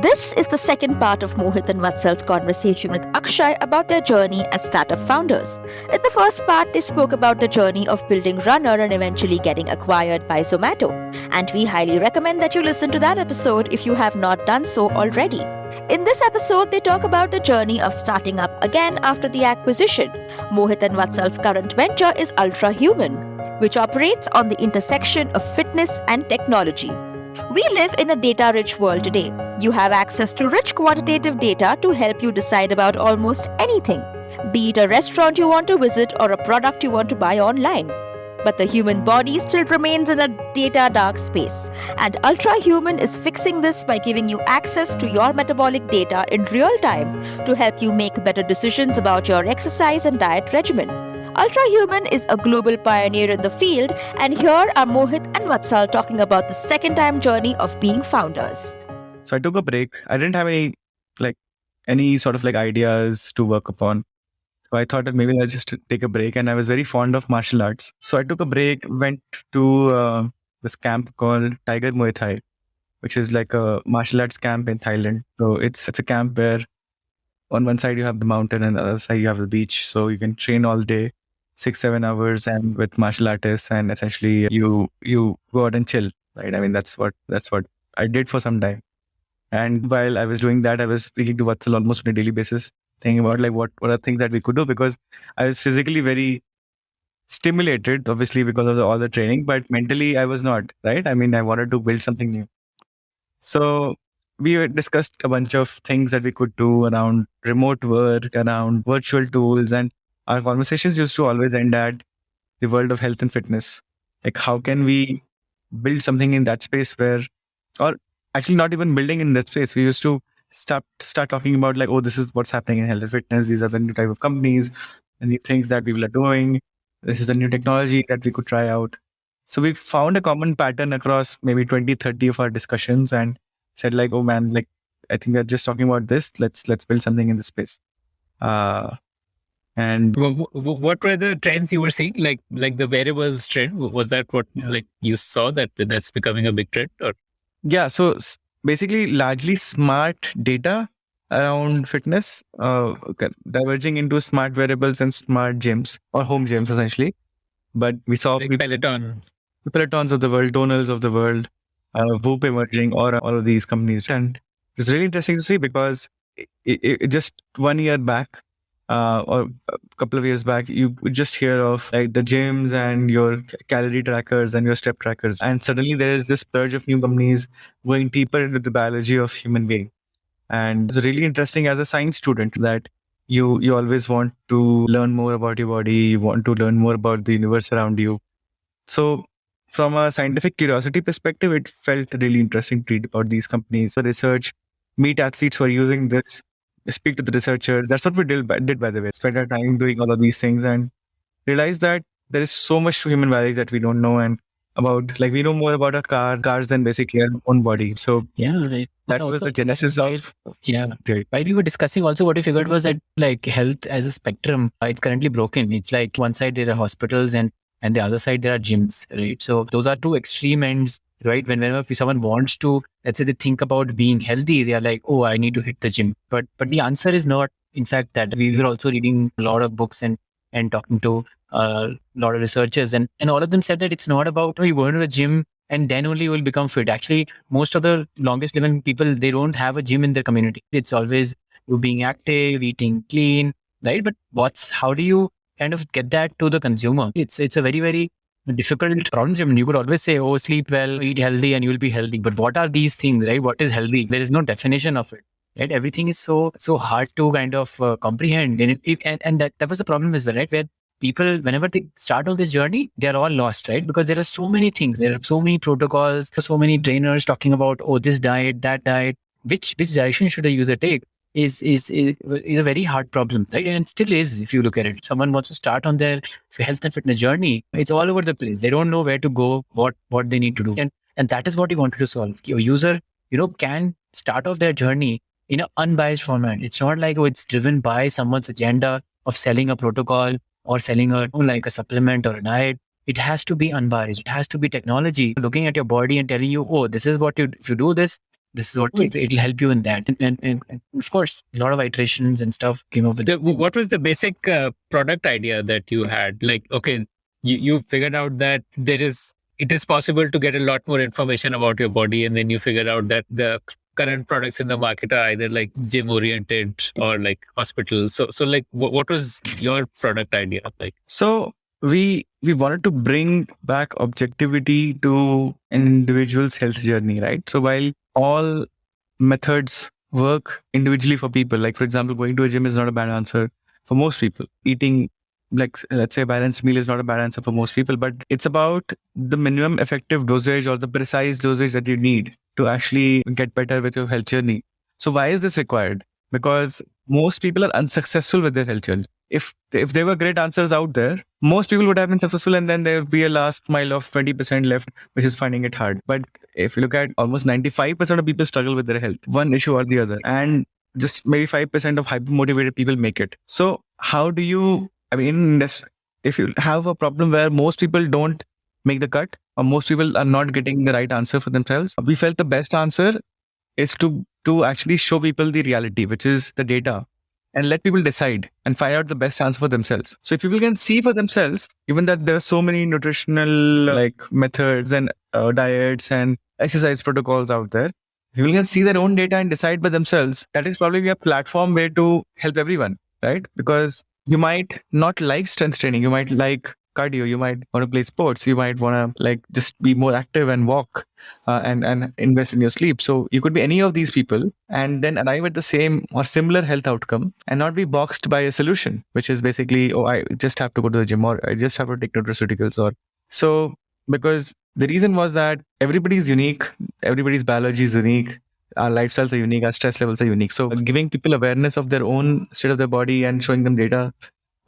This is the second part of Mohit and Vatsal's conversation with Akshay about their journey as startup founders. In the first part, they spoke about the journey of building Runner and eventually getting acquired by Zomato. And we highly recommend that you listen to that episode if you have not done so already. In this episode, they talk about the journey of starting up again after the acquisition. Mohit and Vatsal's current venture is Ultrahuman, which operates on the intersection of fitness and technology. We live in a data-rich world today. You have access to rich quantitative data to help you decide about almost anything, be it a restaurant you want to visit or a product you want to buy online. But the human body still remains in a data dark space, and Ultrahuman is fixing this by giving you access to your metabolic data in real time to help you make better decisions about your exercise and diet regimen. Ultrahuman is a global pioneer in the field, and here are Mohit and Vatsal talking about the second-time journey of being founders. So I took a break. I didn't have any sort of ideas to work upon. So I thought that maybe I'll just take a break, and I was very fond of martial arts. So I took a break, went to this camp called Tiger Muay Thai, which is like a martial arts camp in Thailand. So it's a camp where on one side you have the mountain and the other side you have the beach. So you can train all day, 6-7 hours, and with martial artists, and essentially you go out and chill, right? I mean, that's what I did for some time. And while I was doing that, I was speaking to Vatsal almost on a daily basis, thinking about what are things that we could do, because I was physically very stimulated, obviously because of all the training, but mentally I was not, right? I mean, I wanted to build something new. So we discussed a bunch of things that we could do around remote work, around virtual tools, and our conversations used to always end at the world of health and fitness. Like, how can we build something in that space or actually not even building in that space. We used to start talking about this is what's happening in health and fitness. These are the new type of companies and the things that people are doing. This is the new technology that we could try out. So we found a common pattern across maybe 20, 30 of our discussions and said oh man, I think we're just talking about this. Let's build something in this space. And what were the trends you were seeing? Like the wearables trend? Was that what you saw that's becoming a big trend? Or yeah, so basically largely smart data around fitness, diverging into smart wearables and smart gyms or home gyms essentially. But we saw Pelotons of the world, Tonals of the world, Whoop emerging, or all of these companies. And it's really interesting to see because it just 1 year back or a couple of years back, you would just hear of the gyms and your calorie trackers and your step trackers. And suddenly there is this surge of new companies going deeper into the biology of human being. And it's really interesting as a science student that you always want to learn more about your body. You want to learn more about the universe around you. So from a scientific curiosity perspective, it felt really interesting to read about these companies, the research, meet athletes who are using this, speak to the researchers. That's what we did, by the way. Spend our time doing all of these things and realize that there is so much to human biology that we don't know, and about we know more about a cars than basically our own body. So yeah, right. That was the genesis of While we were discussing, also what we figured was that health as a spectrum, it's currently broken. It's one side there are hospitals and the other side there are gyms, right? So those are two extreme ends, right? Whenever someone wants to, let's say they think about being healthy, they are like, oh, I need to hit the gym. But the answer is not, in fact, that. We were also reading a lot of books and talking to a lot of researchers, and all of them said that it's not about you go into the gym and then only you will become fit. Actually, most of the longest living people, they don't have a gym in their community. It's always you being active, eating clean, right? But how do you kind of get that to the consumer? It's a very, very difficult problem. I mean, you could always say, oh, sleep well, eat healthy, and you will be healthy. But what are these things, right? What is healthy? There is no definition of it, right? Everything is so hard to kind of comprehend. And that was the problem as well, right? Where people, whenever they start on this journey, they're all lost, right? Because there are so many things. There are so many protocols, so many trainers talking about, oh, this diet, that diet. Which direction should a user take? Is a very hard problem, right? And it still is, if you look at it. Someone wants to start on their health and fitness journey. It's all over the place. They don't know where to go, what they need to do. And that is what we wanted to solve. Your user, can start off their journey in an unbiased format. It's not it's driven by someone's agenda of selling a protocol or selling a supplement or a diet. It has to be unbiased. It has to be technology looking at your body and telling you, oh, this is what if you do this, this is what it'll help you in that. And of course, a lot of iterations and stuff came up with it. What was the basic product idea that you had? Like, okay, you figured out that it is possible to get a lot more information about your body, and then you figured out that the current products in the market are either like gym oriented or like hospitals. So like, what was your product idea like? So we wanted to bring back objectivity to an individual's health journey, right? So while all methods work individually for people, like for example, going to a gym is not a bad answer for most people. Eating, like let's say, a balanced meal is not a bad answer for most people, but it's about the minimum effective dosage or the precise dosage that you need to actually get better with your health journey. So why is this required? Because most people are unsuccessful with their health journey. If there were great answers out there, most people would have been successful, and then there would be a last mile of 20% left, which is finding it hard. But if you look at almost 95% of people struggle with their health, one issue or the other, and just maybe 5% of hyper motivated people make it. So how do you, I mean, if you have a problem where most people don't make the cut, or most people are not getting the right answer for themselves, we felt the best answer is to actually show people the reality, which is the data, and let people decide and find out the best answer for themselves. So if people can see for themselves, given that there are so many nutritional like methods and diets and exercise protocols out there, if people can see their own data and decide by themselves, that is probably a platform way to help everyone, right? Because you might not like strength training, you might like cardio, you might want to play sports, you might want to like just be more active and walk and invest in your sleep. So you could be any of these people and then arrive at the same or similar health outcome and not be boxed by a solution, which is basically, oh, I just have to go to the gym, or I just have to take nutraceuticals, or so. Because the reason was that everybody's unique, everybody's biology is unique, our lifestyles are unique, our stress levels are unique. So giving people awareness of their own state of their body and showing them data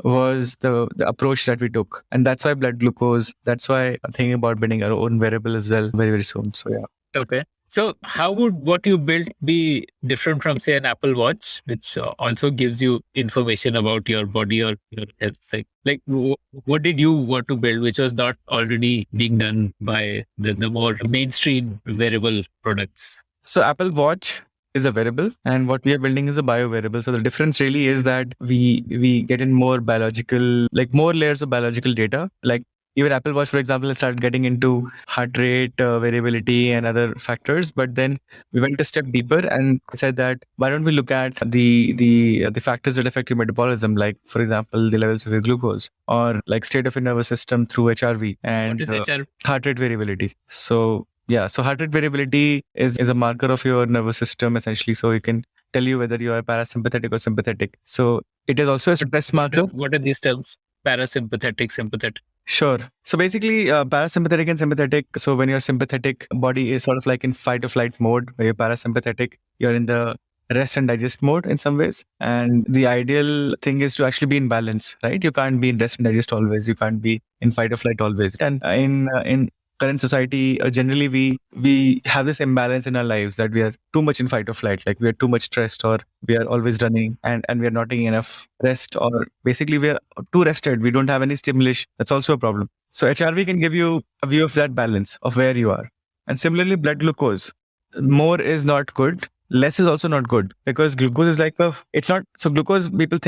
was the approach that we took. And that's why blood glucose, that's why I'm thinking about building our own wearable as well very, very soon. So yeah. Okay. So how would what you built be different from, say, an Apple Watch, which also gives you information about your body or your health? Like what did you want to build, which was not already being done by the more mainstream wearable products? So Apple Watch is a wearable, and what we are building is a bio wearable. So the difference really is that we get in more biological, like more layers of biological data. Like even Apple Watch, for example, has started getting into heart rate variability and other factors. But then we went a step deeper and said that why don't we look at the factors that affect your metabolism, like for example the levels of your glucose, or like state of your nervous system through HRV and What is HRV? heart rate variability. So yeah, so heart rate variability is a marker of your nervous system essentially. So it can tell you whether you are parasympathetic or sympathetic. So it is also a stress marker. What are these terms? Parasympathetic, sympathetic. Sure. So basically, parasympathetic and sympathetic. So when your sympathetic body is sort of like in fight or flight mode, where you're parasympathetic, you're in the rest and digest mode in some ways. And the ideal thing is to actually be in balance, right? You can't be in rest and digest always. You can't be in fight or flight always. And in current society, generally we have this imbalance in our lives that we are too much in fight or flight, like we are too much stressed, or we are always running and we are not getting enough rest, or basically we are too rested, we don't have any stimulation. That's also a problem. So HRV can give you a view of that balance of where you are. And similarly, blood glucose, more is not good, less is also not good, because glucose is like it's not. So glucose, people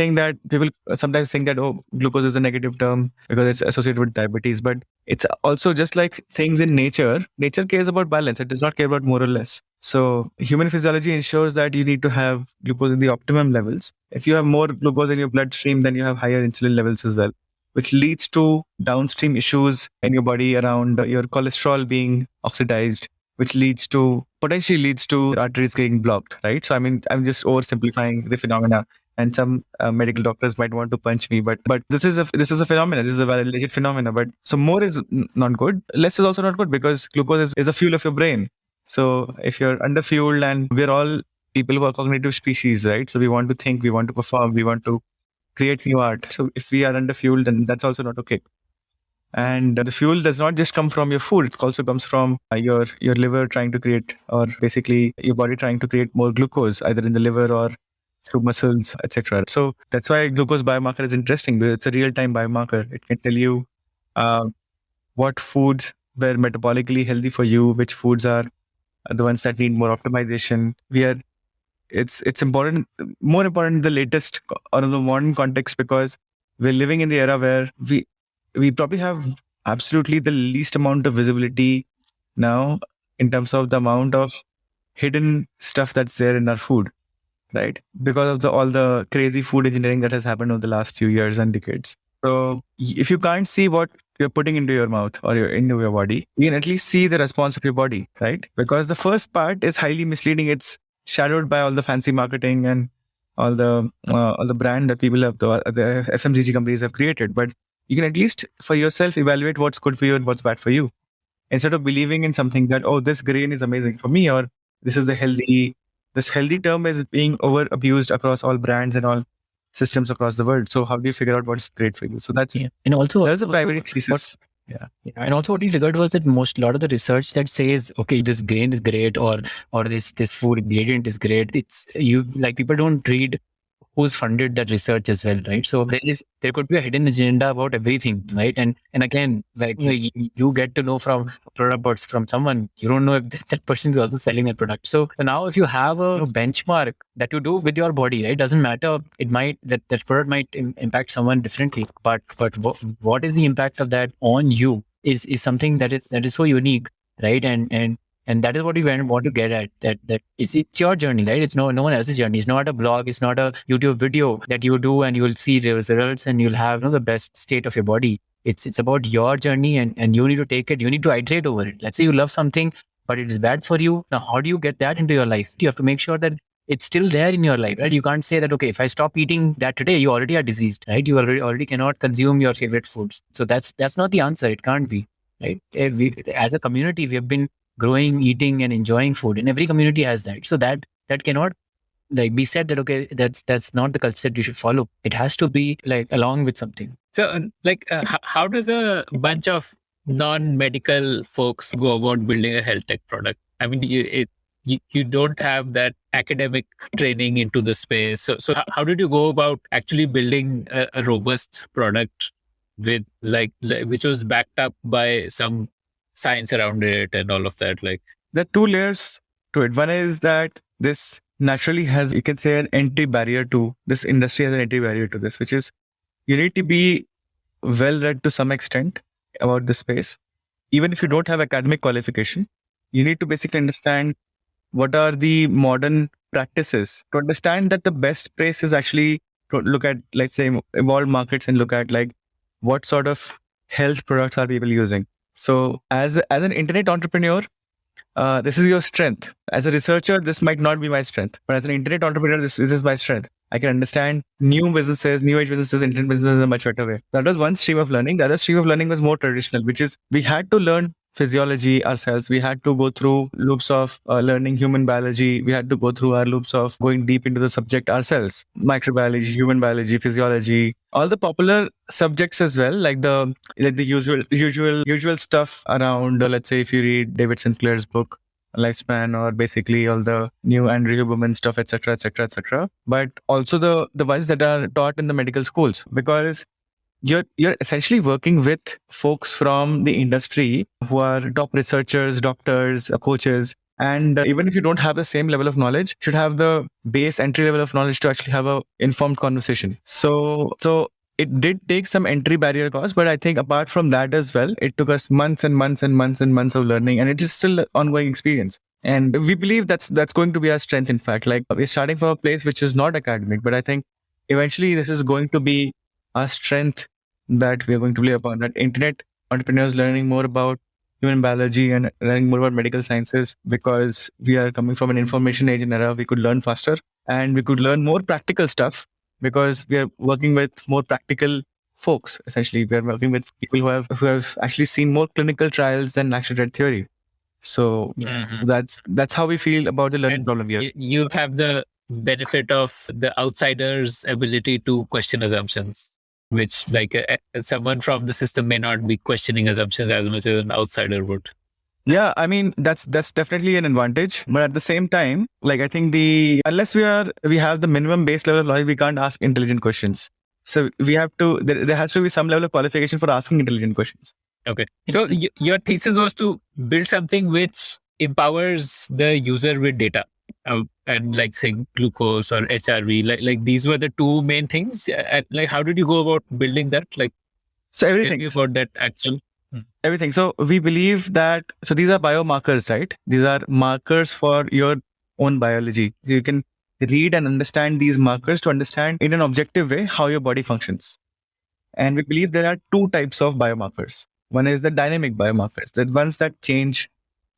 sometimes think that, oh, glucose is a negative term because it's associated with diabetes, but it's also just like things in nature. Nature cares about balance. It does not care about more or less. So human physiology ensures that you need to have glucose in the optimum levels. If you have more glucose in your bloodstream, then you have higher insulin levels as well, which leads to downstream issues in your body around your cholesterol being oxidized, which potentially leads to arteries getting blocked, right? So I mean, I'm just oversimplifying the phenomena, and some medical doctors might want to punch me, but this is a phenomena. This is a very legit phenomena. But so more is not good. Less is also not good, because glucose is a fuel of your brain. So if you're underfueled, and we're all people who are cognitive species, right? So we want to think, we want to perform, we want to create new art. So if we are underfueled, then that's also not okay. And the fuel does not just come from your food. It also comes from your liver trying to create, or basically your body trying to create more glucose, either in the liver or through muscles, etc. So that's why glucose biomarker is interesting, because it's a real-time biomarker. It can tell you what foods were metabolically healthy for you, which foods are the ones that need more optimization. It's important, more important, the latest or the modern context, because we're living in the era where we probably have absolutely the least amount of visibility now in terms of the amount of hidden stuff that's there in our food, right? Because of all the crazy food engineering that has happened over the last few years and decades. So if you can't see what you're putting into your mouth or into your body, you can at least see the response of your body, right? Because the first part is highly misleading. It's shadowed by all the fancy marketing and all the brand that people have, the FMCG companies have created. But you can at least for yourself evaluate what's good for you and what's bad for you, instead of believing in something that, oh, this grain is amazing for me, or this is the healthy. This healthy term is being over abused across all brands and all systems across the world. So how do you figure out what's great for you? So that's And also, there's a primary thesis. Yeah. And also what we figured was that a lot of the research that says, okay, this grain is great, or this food ingredient is great. It's people don't read who's funded that research as well, right? So there could be a hidden agenda about everything, right? And again, you get to know from products from someone, you don't know if that person is also selling that product. So now if you have a benchmark that you do with your body, right, doesn't matter, it might that product might impact someone differently, but what is the impact of that on you is something that is so unique, right? And that is what we want to get at, that it's your journey, right? It's no one else's journey. It's not a blog. It's not a YouTube video that you do and you will see the results and you'll have the best state of your body. It's about your journey, and you need to take it. You need to iterate over it. Let's say you love something, but it is bad for you. Now, how do you get that into your life? You have to make sure that it's still there in your life, right? You can't say that, okay, if I stop eating that today, you already are diseased, right? You already cannot consume your favorite foods. So that's not the answer. It can't be, right? As a community, we have been growing, eating, and enjoying food, and every community has that. So that cannot be said that, okay, that's not the culture that you should follow. It has to be along with something. So how does a bunch of non-medical folks go about building a health tech product? I mean, you don't have that academic training into the space. So how did you go about actually building a robust product with which was backed up by some science around it and all of that? There are two layers to it. One is that this naturally has, you can say, an entry barrier to this industry, has an entry barrier to this, which is you need to be well read to some extent about the space. Even if you don't have academic qualification, you need to basically understand what are the modern practices to understand that the best place is actually to look at, let's say, evolved markets and look at what sort of health products are people using. So as an internet entrepreneur, this is your strength. As a researcher, this might not be my strength, but as an internet entrepreneur, this is my strength. I can understand new businesses, new age businesses, internet businesses in a much better way. That was one stream of learning. The other stream of learning was more traditional, which is we had to learn physiology ourselves. We had to go through loops of learning human biology. We had to go through our loops of going deep into the subject ourselves: microbiology, human biology, physiology, all the popular subjects as well, like the usual stuff around. Let's say if you read David Sinclair's book Lifespan, or basically all the new Andrew Huberman stuff, etc., etc., etc. But also the ones that are taught in the medical schools, because you're essentially working with folks from the industry who are top researchers, doctors, coaches. And even if you don't have the same level of knowledge, you should have the base entry level of knowledge to actually have a informed conversation. So it did take some entry barrier cost, but I think apart from that as well, it took us months and months and months and months of learning, and it is still an ongoing experience. And we believe that's going to be our strength. In fact, we're starting from a place which is not academic, but I think eventually this is going to be our strength that we are going to play upon. That internet entrepreneurs learning more about human biology and learning more about medical sciences, because we are coming from an information age and era. We could learn faster and we could learn more practical stuff because we are working with more practical folks. Essentially, we are working with people who have actually seen more clinical trials than actually read theory. So, so that's how we feel about the learning problem here. You have the benefit of the outsider's ability to question assumptions, which someone from the system may not be questioning assumptions as much as an outsider would. Yeah, I mean, that's definitely an advantage. But at the same time, I think unless we have the minimum base level of knowledge, we can't ask intelligent questions. So we have to, there has to be some level of qualification for asking intelligent questions. Okay. So your thesis was to build something which empowers the user with data. And like say glucose or HRV, like these were the two main things. And like, how did you go about building that? Like, So tell everything. me about that actual. Everything. So we believe that, so these are biomarkers, right? These are markers for your own biology. You can read and understand these markers to understand in an objective way how your body functions. And we believe there are two types of biomarkers. One is the dynamic biomarkers, the ones that change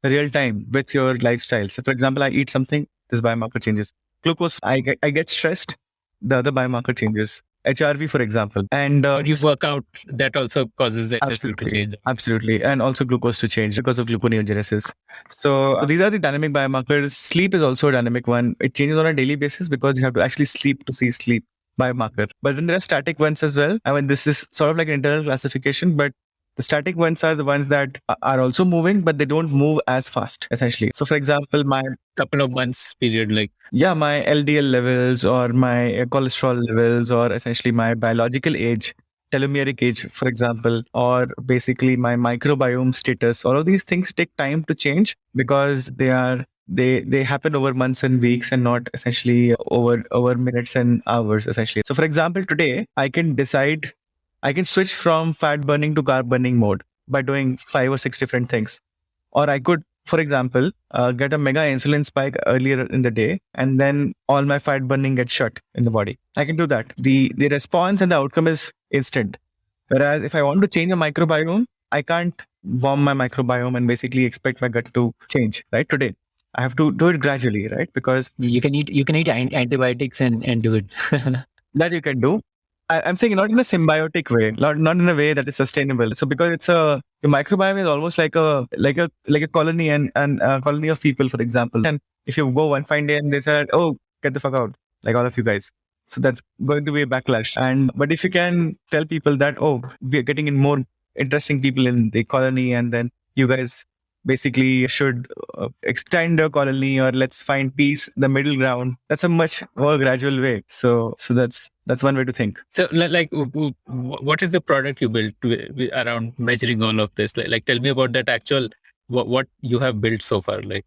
real time with your lifestyle. So for example, I eat something, this biomarker changes. Glucose, I get stressed, the other biomarker changes. HRV, for example. And Or you work out, that also causes the HSV to change. Absolutely. And also glucose to change because of gluconeogenesis. So these are the dynamic biomarkers. Sleep is also a dynamic one. It changes on a daily basis because you have to actually sleep to see sleep biomarker. But then there are static ones as well. I mean, this is sort of like an internal classification, but the static ones are the ones that are also moving, but they don't move as fast, essentially. So for example, my couple of months period, like my LDL levels or my cholesterol levels or essentially my biological age, telomeric age, for example, or basically my microbiome status. All of these things take time to change because they happen over months and weeks and not essentially over minutes and hours, essentially. So for example, today I can switch from fat burning to carb burning mode by doing 5 or 6 different things. Or I could, for example, get a mega insulin spike earlier in the day, and then all my fat burning gets shut in the body. I can do that. The response and the outcome is instant. Whereas if I want to change a microbiome, I can't warm my microbiome and basically expect my gut to change, right? Today. I have to do it gradually, right? Because You can eat antibiotics and do it. that you can do. I'm saying not in a symbiotic way, not in a way that is sustainable. So because your microbiome is almost like a colony and a colony of people, for example. And if you go one fine day and they said, "Oh, get the fuck out," like all of you guys, so that's going to be a backlash. But if you can tell people that, "Oh, we are getting in more interesting people in the colony," and then you guys basically should extend a colony or let's find peace, the middle ground. That's a much more gradual way. So that's one way to think. So like what is the product you built around measuring all of this? Like tell me about that actual what you have built so far. Like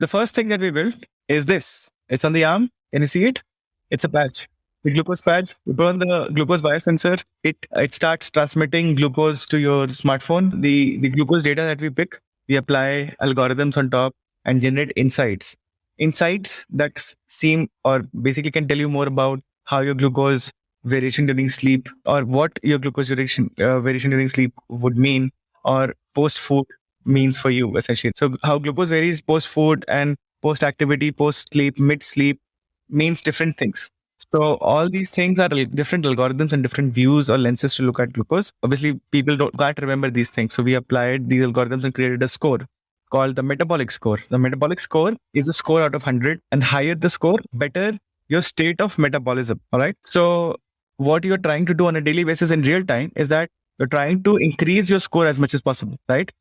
the first thing that we built is this. It's on the arm. Can you see it? It's a patch. The glucose patch. You put on the glucose biosensor. It starts transmitting glucose to your smartphone. The glucose data that we pick, we apply algorithms on top and generate insights. Insights that seem or basically can tell you more about how your glucose variation during sleep or what your glucose variation during sleep would mean or post food means for you, essentially. So how glucose varies post food and post activity, post sleep, mid sleep means different things. So all these things are different algorithms and different views or lenses to look at glucose. Obviously, people can't remember these things. So we applied these algorithms and created a score called the metabolic score. The metabolic score is a score out of 100, and higher the score, better your state of metabolism. All right. So what you're trying to do on a daily basis in real time is that you're trying to increase your score as much as possible, right?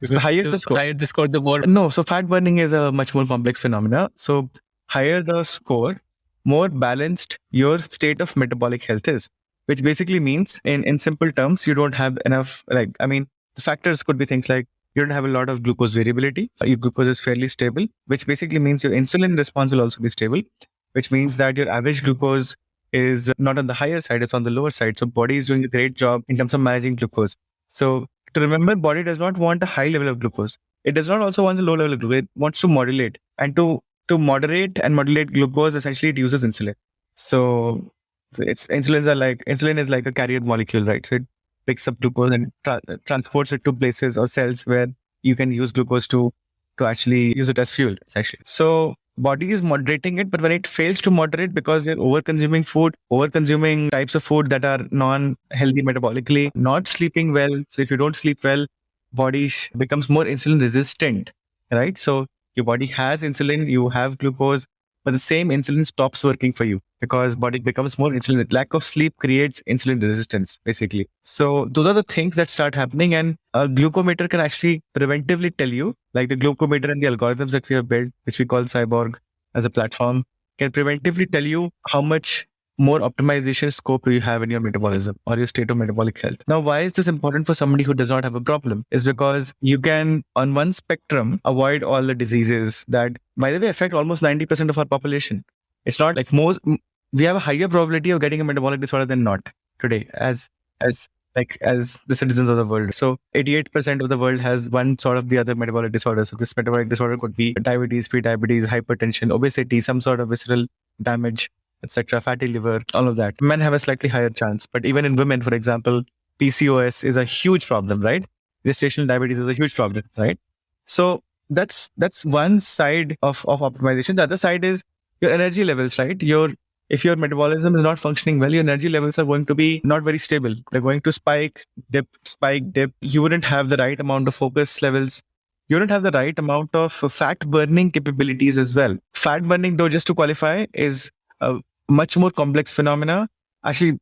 So higher the score, the more. No, so fat burning is a much more complex phenomena. So higher the score, more balanced your state of metabolic health is, which basically means in simple terms, you don't have enough, the factors could be things like you don't have a lot of glucose variability. Your glucose is fairly stable, which basically means your insulin response will also be stable, which means that your average glucose is not on the higher side, it's on the lower side. So body is doing a great job in terms of managing glucose. So to remember, body does not want a high level of glucose. It does not also want a low level of glucose. It wants to modulate. And to moderate and modulate glucose, essentially it uses insulin. So insulin is like a carrier molecule, right? So it picks up glucose and transports it to places or cells where you can use glucose to actually use it as fuel, essentially. So body is moderating it, but when it fails to moderate because you're over-consuming types of food that are non-healthy metabolically, not sleeping well. So if you don't sleep well, body becomes more insulin resistant, right? So your body has insulin, you have glucose, but the same insulin stops working for you because body becomes more insulin. Lack of sleep creates insulin resistance, basically. So those are the things that start happening, and a glucometer can actually preventively tell you, like the glucometer and the algorithms that we have built, which we call Cyborg as a platform, can preventively tell you how much more optimization scope do you have in your metabolism or your state of metabolic health. Now, why is this important for somebody who does not have a problem? Is because you can, on one spectrum, avoid all the diseases that, by the way, affect almost 90% of our population. It's not like we have a higher probability of getting a metabolic disorder than not today, as the citizens of the world. So 88% of the world has one sort of the other metabolic disorder. So this metabolic disorder could be diabetes, pre-diabetes, hypertension, obesity, some sort of visceral damage, etc., fatty liver, all of that. Men have a slightly higher chance. But even in women, for example, PCOS is a huge problem, right? Gestational diabetes is a huge problem, right? So that's one side of optimization. The other side is your energy levels, right? If your metabolism is not functioning well, your energy levels are going to be not very stable. They're going to spike, dip, spike, dip. You wouldn't have the right amount of focus levels. You wouldn't have the right amount of fat burning capabilities as well. Fat burning, though, just to qualify, is a much more complex phenomena. Actually,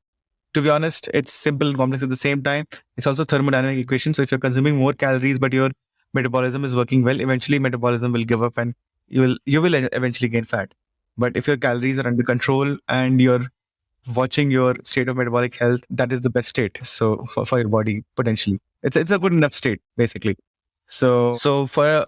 to be honest, it's simple and complex at the same time. It's also thermodynamic equation. So if you're consuming more calories, but your metabolism is working well, eventually metabolism will give up and you will eventually gain fat. But if your calories are under control and you're watching your state of metabolic health, that is the best state. So for your body, potentially, it's a good enough state, basically. So for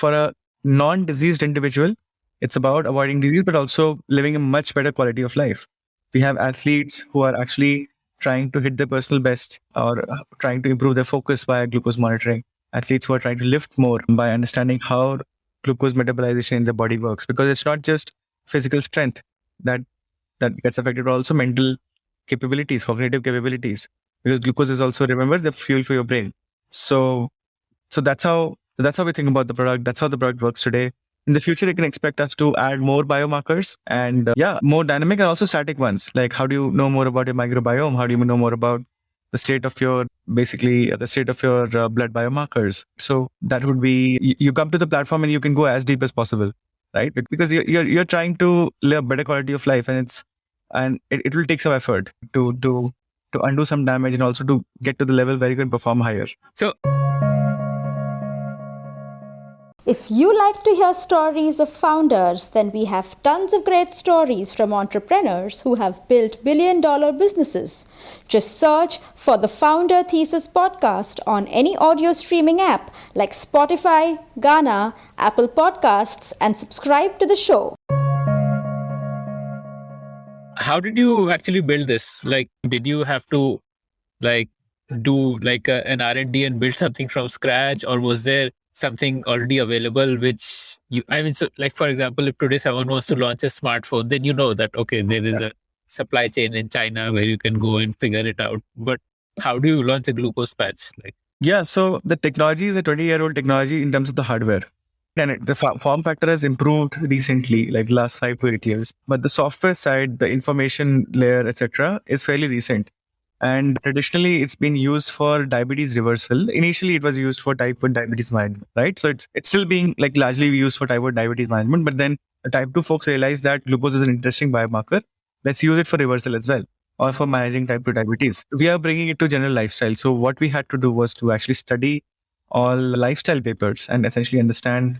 a non-diseased individual, it's about avoiding disease, but also living a much better quality of life. We have athletes who are actually trying to hit their personal best or trying to improve their focus via glucose monitoring. Athletes who are trying to lift more by understanding how glucose metabolization in the body works, because it's not just physical strength that gets affected, but also mental capabilities, cognitive capabilities, because glucose is also, remember, the fuel for your brain. So that's how we think about the product. That's how the product works today. In the future, you can expect us to add more biomarkers and more dynamic and also static ones. Like, how do you know more about your microbiome? How do you know more about the state of your blood biomarkers? So that would be, you come to the platform and you can go as deep as possible, right? Because you're trying to live a better quality of life, and it will take some effort to undo some damage and also to get to the level where you can perform higher. So if you like to hear stories of founders, then we have tons of great stories from entrepreneurs who have built billion-dollar businesses. Just search for the Founder Thesis podcast on any audio streaming app like Spotify, Gaana, Apple Podcasts, and subscribe to the show. how did you actually build this? Like, did you have to do an R&D and build something from scratch, or was there something already available for example, if today someone wants to launch a smartphone, then you know that, okay, there is a supply chain in China where you can go and figure it out. But how do you launch a glucose patch? So the technology is a 20-year-old technology in terms of the hardware. And the form factor has improved recently, like last 5 to 8 years. But the software side, the information layer, etc., is fairly recent. And traditionally, it's been used for diabetes reversal. Initially, it was used for type 1 diabetes management, right? So it's still being largely used for type 1 diabetes management. But then the type 2 folks realized that glucose is an interesting biomarker. Let's use it for reversal as well, or for managing type 2 diabetes. We are bringing it to general lifestyle. So what we had to do was to actually study all lifestyle papers and essentially understand,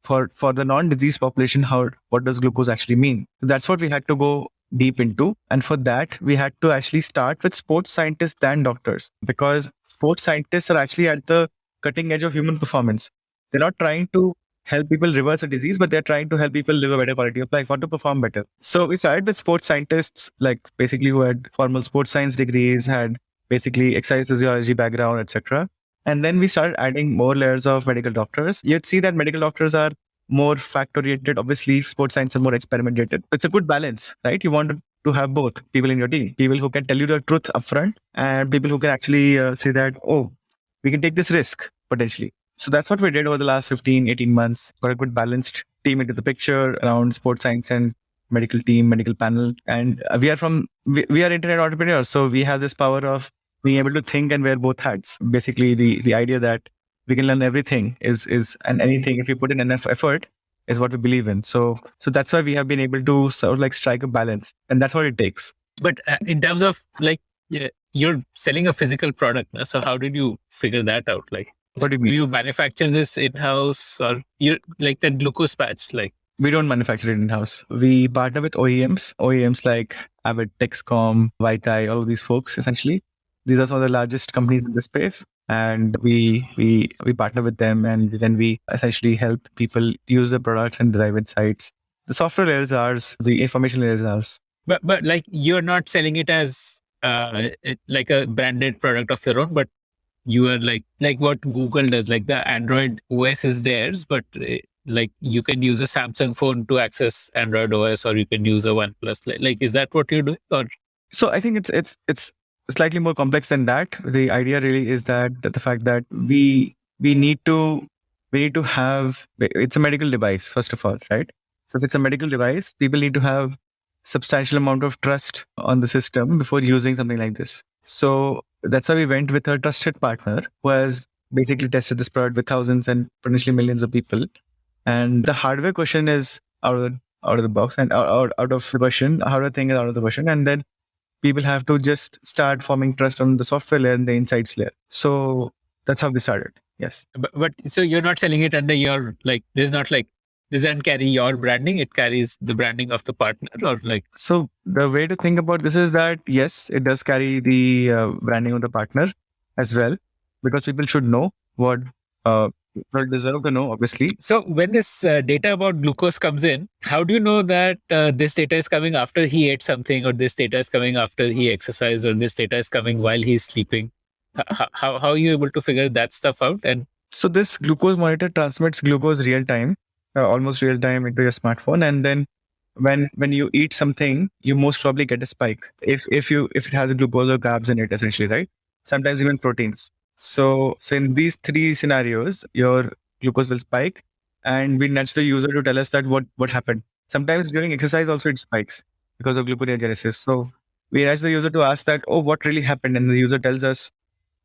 for the non-disease population, what does glucose actually mean. So that's what we had to go deep into. And for that, we had to actually start with sports scientists than doctors, because sports scientists are actually at the cutting edge of human performance. They're not trying to help people reverse a disease, but they're trying to help people live a better quality of life or to perform better. So we started with sports scientists, basically who had formal sports science degrees, had basically exercise physiology background, etc. And then we started adding more layers of medical doctors. You'd see that medical doctors are more fact-oriented. Obviously, sports science are more experiment-oriented. It's a good balance, right? You want to have both people in your team, people who can tell you the truth upfront and people who can actually say that, oh, we can take this risk potentially. So that's what we did over the last 15, 18 months. Got a good balanced team into the picture around sports science and medical team, medical panel. And we are internet entrepreneurs. So we have this power of being able to think and wear both hats. Basically, the idea that we can learn everything and anything if we put in enough effort is what we believe in. So that's why we have been able to sort of strike a balance, and that's what it takes. But in terms of you're selling a physical product, so how did you figure that out? What do you mean? Do you manufacture this in-house, or you that glucose patch? we don't manufacture it in-house. We partner with OEMs like Avid, Texcom, Vitai, all of these folks, essentially. These are some of the largest companies in the space. And we partner with them, and then we essentially help people use the products and derive insights. The software layer is ours, the information layer is ours. But like you're not selling it as like a branded product of your own, but you are like what Google does, like the Android OS is theirs, but like you can use a Samsung phone to access Android OS, or you can use a OnePlus. Like is that what you're doing? Or So I think it's slightly more complex than that. The idea really is that the fact that we need to have, it's a medical device, first of all, right? So if it's a medical device, people need to have substantial amount of trust on the system before using something like this. So that's why we went with a trusted partner who has basically tested this product with thousands and potentially millions of people. And the hardware question is out of the box, and out of the question. Hardware thing is out of the question, and then people have to just start forming trust on the software layer and the insights layer. So that's how we started. Yes. but so you're not selling it under your, like, this doesn't carry your branding, it carries the branding of the partner, or like. So the way to think about this is that yes, it does carry the branding of the partner as well, because people should know what people deserve to know, obviously. So when this data about glucose comes in, how do you know that this data is coming after he ate something, or this data is coming after he exercised, or this data is coming while he's sleeping? How are you able to figure that stuff out? And so this glucose monitor transmits glucose real time, almost real time, into your smartphone, and then when you eat something, you most probably get a spike if it has glucose or carbs in it, essentially, right? Sometimes even proteins. So in these three scenarios, your glucose will spike, and we nudge the user to tell us that what happened. Sometimes during exercise also it spikes because of gluconeogenesis. So we nudge the user to ask that, oh, what really happened? And the user tells us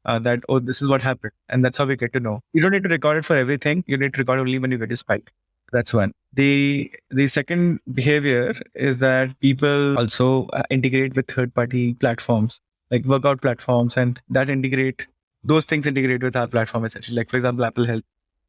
that, oh, this is what happened. And that's how we get to know. You don't need to record it for everything. You need to record only when you get a spike. That's one. The second behavior is that people also integrate with third-party platforms, like workout platforms, and those things integrate with our platform, essentially. Like, for example, Apple Health.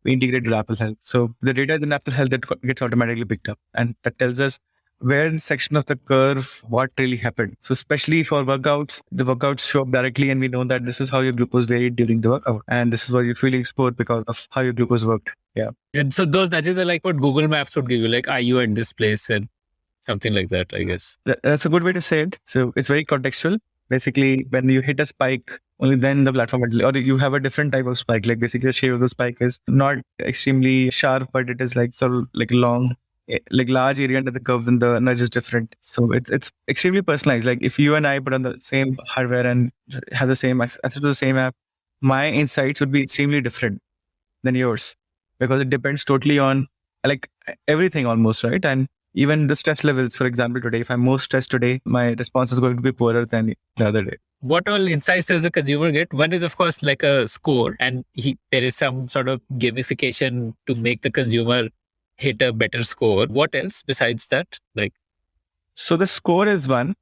We integrate with Apple Health. So the data is in Apple Health that gets automatically picked up, and that tells us where in the section of the curve what really happened. So especially for workouts, the workouts show up directly, and we know that this is how your glucose varied during the workout, and this is why you're feeling scored because of how your glucose worked. Yeah. And so those nudges are like what Google Maps would give you, like, are you at this place, and something like that, I guess. That's a good way to say it. So it's very contextual. Basically, when you hit a spike, only then the platform or you have a different type of spike. Like basically the shape of the spike is not extremely sharp, but it is like sort of like long, like large area under the curve, and the nudge is different. So it's extremely personalized. Like if you and I put on the same hardware and have the same access to the same app, my insights would be extremely different than yours, because it depends totally on like everything almost, right? And even the stress levels, for example, today, if I'm more stressed today, my response is going to be poorer than the other day. What all insights does the consumer get? One is, of course, like a score, and there is some sort of gamification to make the consumer hit a better score. What else besides that? Like, so the score is one,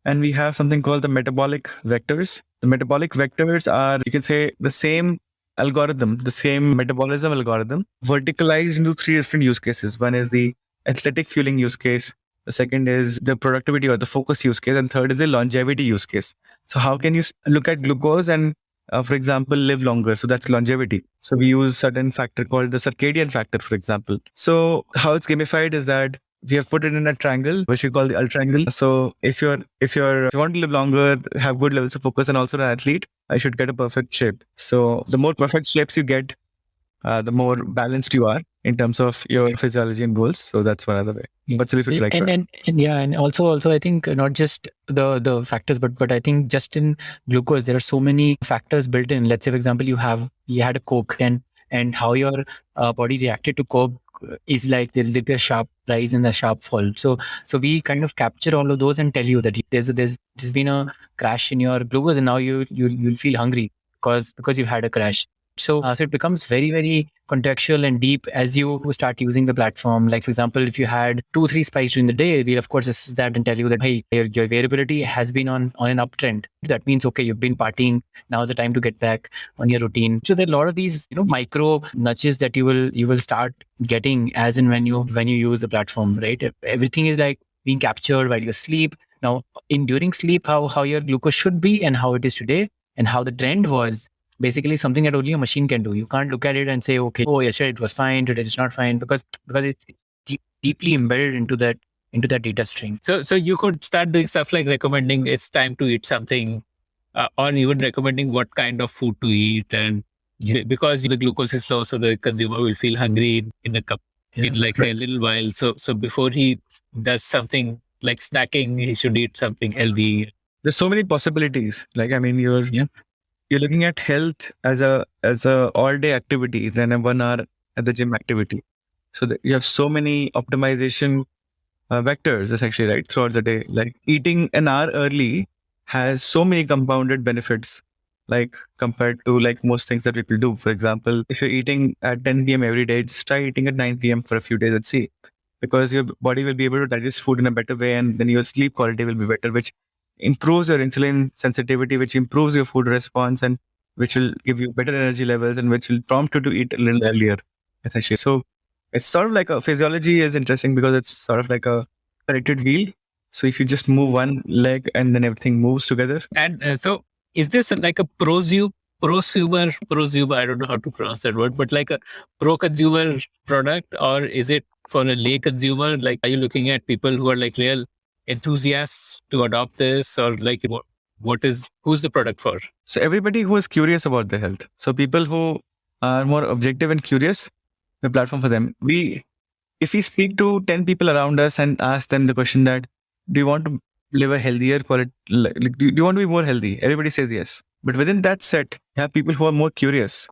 and we have something called the metabolic vectors. The metabolic vectors are, you can say, the same algorithm, the same metabolism algorithm, verticalized into three different use cases. One is the athletic fueling use case. The second is the productivity or the focus use case. And third is the longevity use case. So how can you look at glucose and, for example, live longer? So that's longevity. So we use certain factor called the circadian factor, for example. So how it's gamified is that we have put it in a triangle, which we call the triangle. So if you want to live longer, have good levels of focus, and also an athlete, I should get a perfect shape. So the more perfect shapes you get, the more balanced you are in terms of your physiology and goals. So that's one other way. But still, if you like, and yeah, and also I think not just the factors, but I think just in glucose there are so many factors built in. Let's say, for example, you had a Coke, and how your body reacted to Coke is like there'll be a sharp rise and a sharp fall. So we kind of capture all of those and tell you that there's been a crash in your glucose, and now you'll feel hungry because you've had a crash. So it becomes very, very contextual and deep as you start using the platform. Like, for example, if you had 2-3 spikes during the day, we'll of course assess that and tell you that, hey, your variability has been on an uptrend. That means, okay, you've been partying. Now's the time to get back on your routine. So there are a lot of these, micro nudges that you will start getting as and when you use the platform, right? Everything is like being captured while you sleep. Now, during sleep, how your glucose should be and how it is today and how the trend was basically something that only a machine can do. You can't look at it and say, okay, oh, yesterday it was fine, today it's not fine, because it's deeply embedded into that data stream. So you could start doing stuff like recommending it's time to eat something, or even recommending what kind of food to eat, and because the glucose is low, so the consumer will feel hungry in a cup in like a little while. So before he does something like snacking, he should eat something healthy. There's so many possibilities. Like, I mean, you're looking at health as a all day activity than a 1 hour at the gym activity. So you have so many optimization vectors essentially, right, throughout the day. Like eating an hour early has so many compounded benefits, like compared to like most things that people do. For example, if you're eating at 10 p.m. every day, just try eating at 9 p.m. for a few days and see, because your body will be able to digest food in a better way, and then your sleep quality will be better, which improves your insulin sensitivity, which improves your food response, and which will give you better energy levels, and which will prompt you to eat a little earlier, essentially. So it's sort of like a physiology is interesting because it's sort of like a connected wheel. So if you just move one leg and then everything moves together. And so is this like a prosumer, I don't know how to pronounce that word, but like a pro-consumer product, or is it for a lay consumer? Like, are you looking at people who are like real enthusiasts to adopt this, or like who's the product for? So everybody who is curious about their health. So people who are more objective and curious, the platform for them. If we speak to 10 people around us and ask them the question that, do you want to live a healthier quality? Like, do you want to be more healthy? Everybody says yes. But within that set, you have people who are more curious,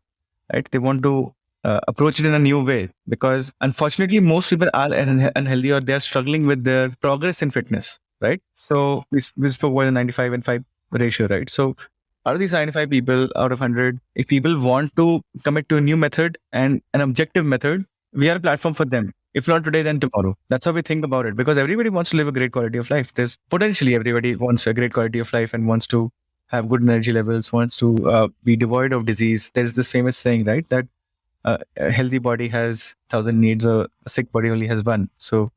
right? They want to approach it in a new way, because unfortunately, most people are unhealthy, or they are struggling with their progress in fitness, right? So we spoke about the 95 and 5 ratio, right? So out of these 95 people out of 100, if people want to commit to a new method and an objective method, we are a platform for them. If not today, then tomorrow. That's how we think about it, because everybody wants to live a great quality of life. There's potentially everybody wants a great quality of life and wants to have good energy levels, wants to be devoid of disease. There's this famous saying, right, that a healthy body has 1,000 needs, a sick body only has one. So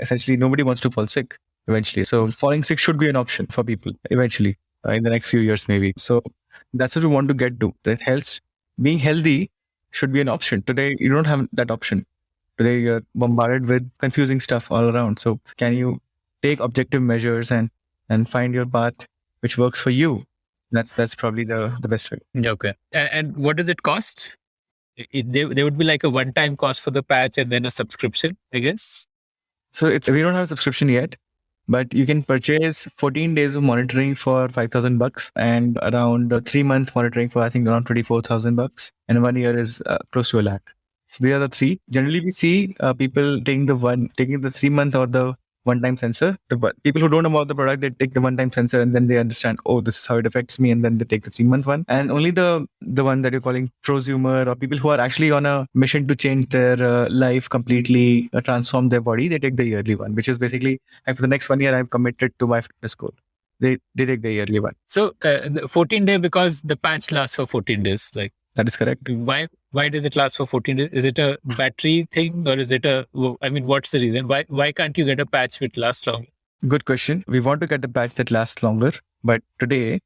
essentially, nobody wants to fall sick eventually. So falling sick should be an option for people eventually, in the next few years, maybe. So that's what we want to get to. That being healthy should be an option. Today, you don't have that option. Today, you're bombarded with confusing stuff all around. So can you take objective measures and find your path which works for you? That's probably the best way. Okay. And what does it cost? There would be like a one-time cost for the patch and then a subscription, I guess. So we don't have a subscription yet, but you can purchase 14 days of monitoring for $5,000 and around 3-month monitoring for, I think, around $24,000, and 1 year is close to $1 lakh. So these are the three. Generally, we see people taking the 3-month or the one-time sensor. The people who don't know about the product, they take the one-time sensor and then they understand, oh, this is how it affects me, and then they take the 3-month one. And only the one that you're calling prosumer, or people who are actually on a mission to change their life completely, transform their body, they take the yearly one, which is basically, for the next 1 year, I've committed to my fitness goal. They take the yearly one. So the 14 day, because the patch lasts for 14 days, like. That is correct. Why does it last for 14 days? Is it a battery thing, or is it what's the reason? Why can't you get a patch which lasts longer? Good question. We want to get a patch that lasts longer, but today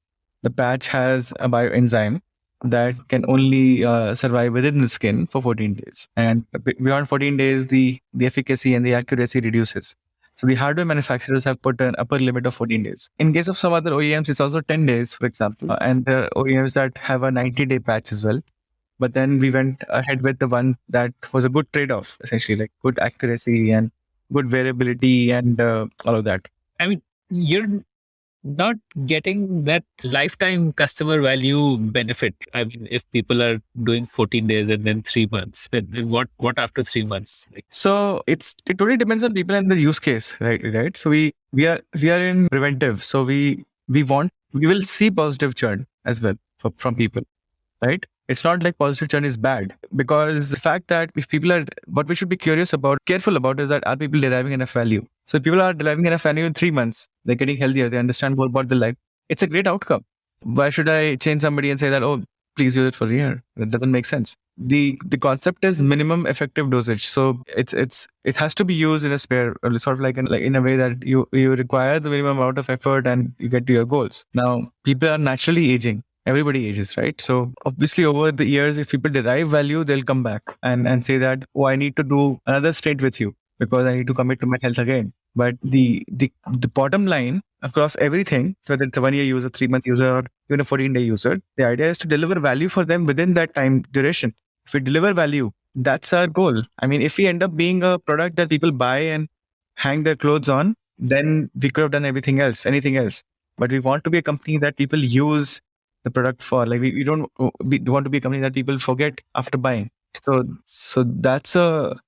the patch has a bioenzyme that can only survive within the skin for 14 days. And beyond 14 days, the efficacy and the accuracy reduces. So the hardware manufacturers have put an upper limit of 14 days. In case of some other OEMs, it's also 10 days, for example. And there are OEMs that have a 90-day patch as well. But then we went ahead with the one that was a good trade-off, essentially, like good accuracy and good variability and all of that. I mean, you're not getting that lifetime customer value benefit. I mean, if people are doing 14 days and then 3 months, then what after 3 months? So it totally depends on people and the use case, right? So we are in preventive. So we will see positive churn as well from people, right? It's not like positive churn is bad, because the fact that if people are, what we should be careful about is that are people deriving enough value? So if people are deriving enough value in 3 months, they're getting healthier, they understand more about their life. It's a great outcome. Why should I change somebody and say that, oh, please use it for a year? That doesn't make sense. The concept is minimum effective dosage. So it has to be used in a spare, sort of like in a way that you require the minimum amount of effort and you get to your goals. Now, people are naturally aging. Everybody ages, right? So obviously over the years, if people derive value, they'll come back and say that, oh, I need to do another stint with you because I need to commit to my health again. But the bottom line across everything, whether it's a 1 year user, 3 month user, or even a 14-day user, the idea is to deliver value for them within that time duration. If we deliver value, that's our goal. I mean, if we end up being a product that people buy and hang their clothes on, then we could have done anything else. But we want to be a company that people use the product for. Like we want to be a company that people forget after buying. So that's a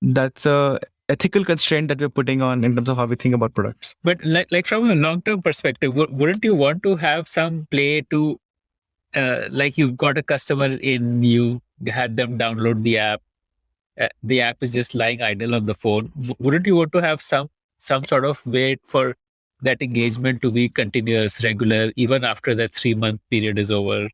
ethical constraint that we're putting on in terms of how we think about products. But like from a long-term perspective, wouldn't you want to have some play to, like you've got a customer in, you had them download the app is just lying idle on the phone. Wouldn't you want to have some sort of way for that engagement to be continuous, regular, even after that 3-month period is over?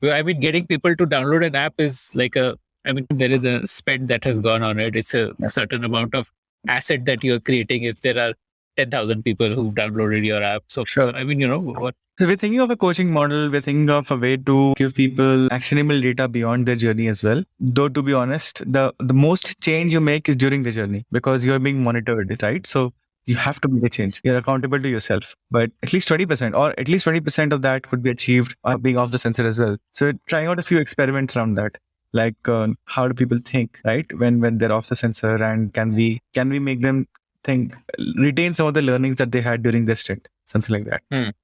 Well, I mean, getting people to download an app is like there is a spend that has gone on it. It's a certain amount of asset that you're creating if there are 10,000 people who've downloaded your app. So, Sure. I mean, what? So we're thinking of a coaching model. We're thinking of a way to give people actionable data beyond their journey as well. Though, to be honest, the most change you make is during the journey because you're being monitored, right? So you have to make a change. You're accountable to yourself. But at least 20% of that could be achieved being off the sensor as well. So we're trying out a few experiments around that. Like how do people think, right? When they're off the sensor, and can we make them retain some of the learnings that they had during this stint, something like that.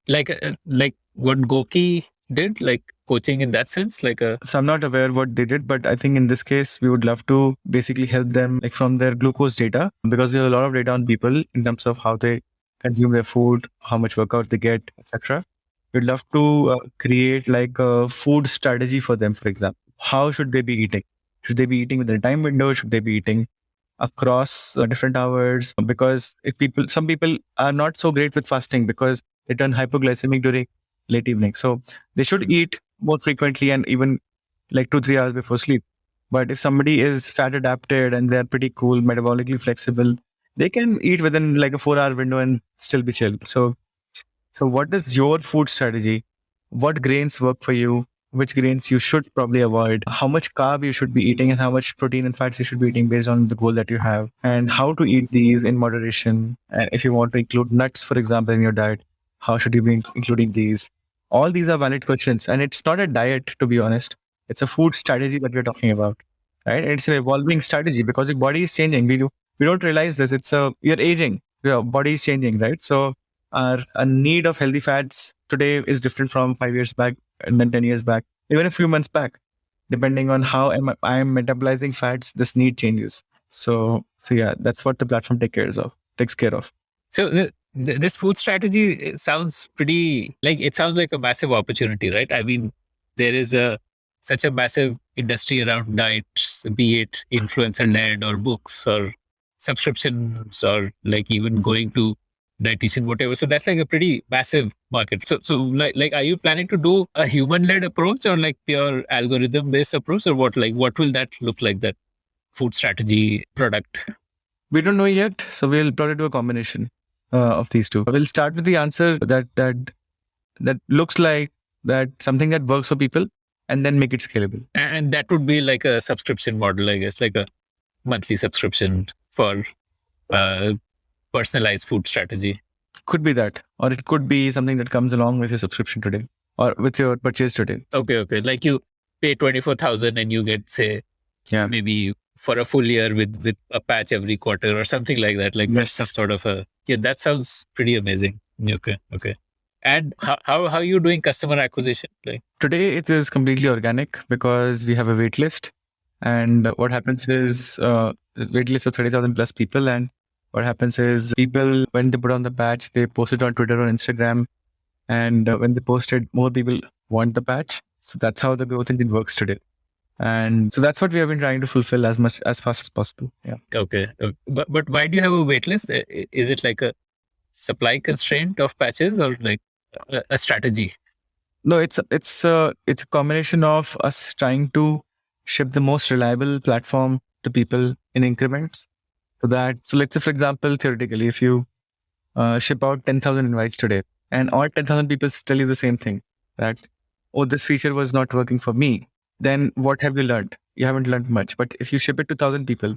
Like what Goki did, like coaching in that sense, So I'm not aware what they did, but I think in this case we would love to basically help them like from their glucose data, because there's a lot of data on people in terms of how they consume their food, how much workout they get, etc. We'd love to create like a food strategy for them. For example, how should they be eating? Should they be eating within a time window? Should they be eating across different hours? Because some people are not so great with fasting because they turn hypoglycemic during late evening. So they should eat more frequently and even like 2-3 hours before sleep. But if somebody is fat adapted and they're pretty cool, metabolically flexible, they can eat within like a 4-hour window and still be chill. So what is your food strategy? What grains work for you? Which grains you should probably avoid? How much carb you should be eating and how much protein and fats you should be eating based on the goal that you have, and how to eat these in moderation. And if you want to include nuts, for example, in your diet, how should you be including these? All these are valid questions, and it's not a diet, to be honest. It's a food strategy that we're talking about, right? And it's an evolving strategy because your body is changing. We don't realize this. You're aging. Your body is changing, right? So our need of healthy fats today is different from 5 years back and then 10 years back, even a few months back. Depending on how I am metabolizing fats, this need changes. So yeah, that's what the platform takes care of. So this food strategy sounds pretty like, it sounds like a massive opportunity, right? I mean, there is such a massive industry around diets, be it influencer led or books or subscriptions or like even going to dietitian, whatever. So that's like a pretty massive market. So like, are you planning to do a human led approach or like pure algorithm based approach, or what? Like, what will that look like? That food strategy product? We don't know yet, so we'll probably do a combination of these two. We'll start with the answer that looks like that something that works for people, and then make it scalable. And that would be like a subscription model, I guess, like a monthly subscription for personalized food strategy. Could be that, or it could be something that comes along with your subscription today or with your purchase today. Okay. Like you pay 24,000 and you get, say, maybe for a full year with a patch every quarter or something like that. Like that's some sort of that sounds pretty amazing. Okay. And how are you doing customer acquisition? Like today, it is completely organic because we have a wait list. And what happens is wait list of 30,000 plus people. And what happens is people, when they put on the patch, they post it on Twitter or Instagram. And when they post it, more people want the patch. So that's how the growth engine works today. And so that's what we have been trying to fulfill as fast as possible. Yeah. Okay. But why do you have a wait list? Is it like a supply constraint of patches or like a strategy? No, it's a combination of us trying to ship the most reliable platform to people in increments. So let's say, for example, theoretically, if you ship out 10,000 invites today, and all 10,000 people tell you the same thing, that, oh, this feature was not working for me, then what have you learned? You haven't learned much. But if you ship it to 1,000 people,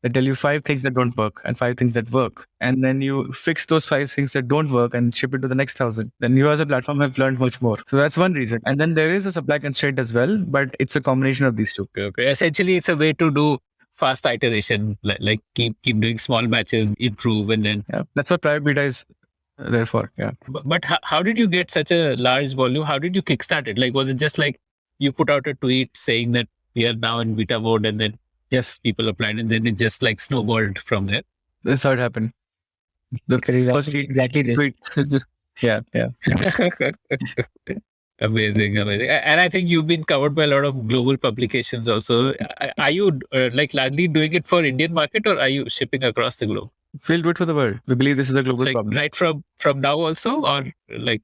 they tell you 5 things that don't work and 5 things that work, and then you fix those 5 things that don't work and ship it to the next 1,000, then you as a platform have learned much more. So that's one reason. And then there is a supply constraint as well, but it's a combination of these two. Okay. Essentially, it's a way to do fast iteration, like keep doing small batches, improve, and then. Yeah, that's what private beta is there for. Yeah. But how did you get such a large volume? How did you kickstart it? Like, was it just like you put out a tweet saying that we are now in beta mode, and then Yes, people applied, and then it just like snowballed from there? that's how it happened. The first Exactly this. tweet. Yeah. Amazing. And I think you've been covered by a lot of global publications also. Are you like largely doing it for Indian market, or are you shipping across the globe? We'll do it for the world. We believe this is a global Like problem. right from now also, or like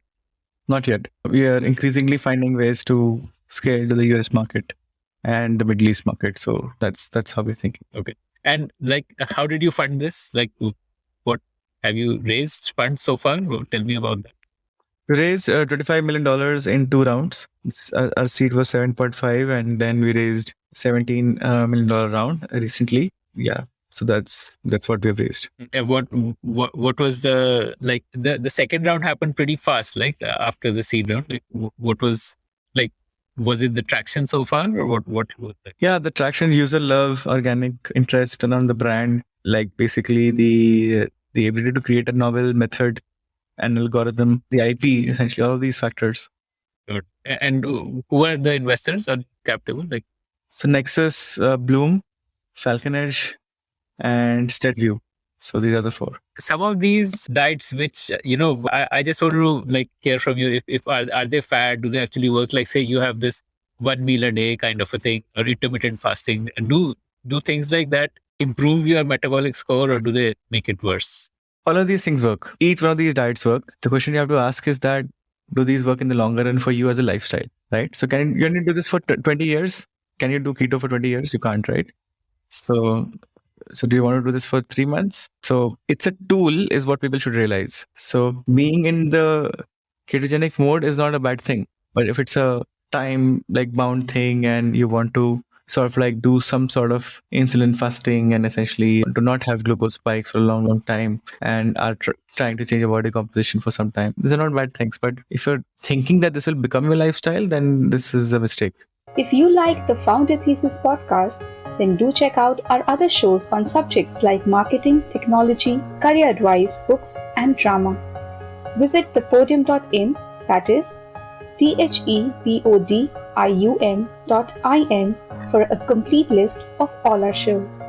Not yet. We are increasingly finding ways to scale to the US market and the Middle East market. So that's how we're thinking. okay. And like, how did you fund this? Like, what have you raised funds so far? Tell me about that. We raised $25 million in 2 rounds. Our seed was 7.5, and then we raised $17 million round recently. Yeah. So that's what we've raised. And what was the like the second round happened pretty fast, like after the seed round? Like, what was like, was it the traction so far, or what was that? Yeah, the traction, user love, organic interest around the brand, like basically the ability to create a novel method, an algorithm, the IP, essentially all of these factors. Good. And who are the investors or cap table? Like, So Nexus, Bloom, Falcon Edge, and SteadView. So these are the 4. some of these diets, which I just want to like hear from you. If are they fad? Do they actually work? Like, say you have this 1 meal a day kind of a thing, or intermittent fasting, and do things like that improve your metabolic score, or do they make it worse? All of these things work. Each one of these diets work. The question you have to ask is that, do these work in the longer run for you as a lifestyle, right? So can you do this for 20 years? Can you do keto for 20 years? You can't, right? So do you want to do this for 3 months? So it's a tool is what people should realize. So being in the ketogenic mode is not a bad thing. But if it's a time like bound thing and you want to sort of like do some sort of insulin fasting and essentially do not have glucose spikes for a long time and are trying to change your body composition for some time, these are not bad things. But if you're thinking that this will become your lifestyle, then this is a mistake. If you like the Founder Thesis podcast, then do check out our other shows on subjects like marketing, technology, career advice, books, and drama. Visit thepodium.in, that is thepodium.in, for a complete list of all our shows.